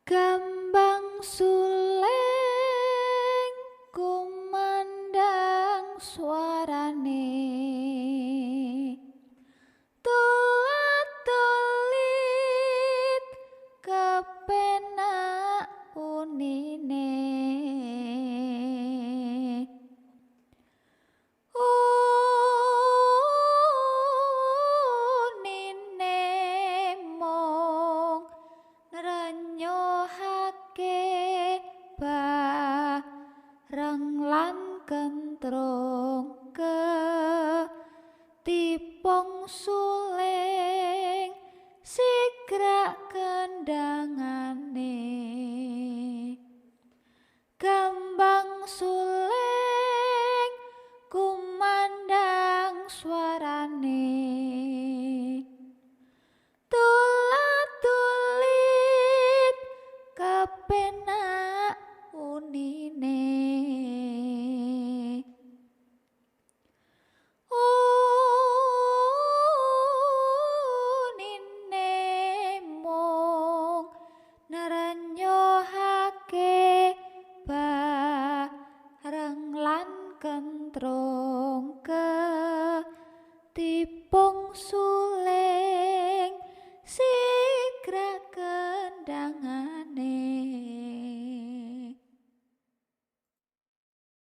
Gambang suleng kumandang suarane, tulat-tulit kepenak unine. Unine mung nrenyohake bareng lan kentrung ketipung suling sigrak kendangane. Gambang suleng kumandang suarane, tulat-tulit kepenak unine. Unine mung nrenyohake bareng lan kentrung ketipung suling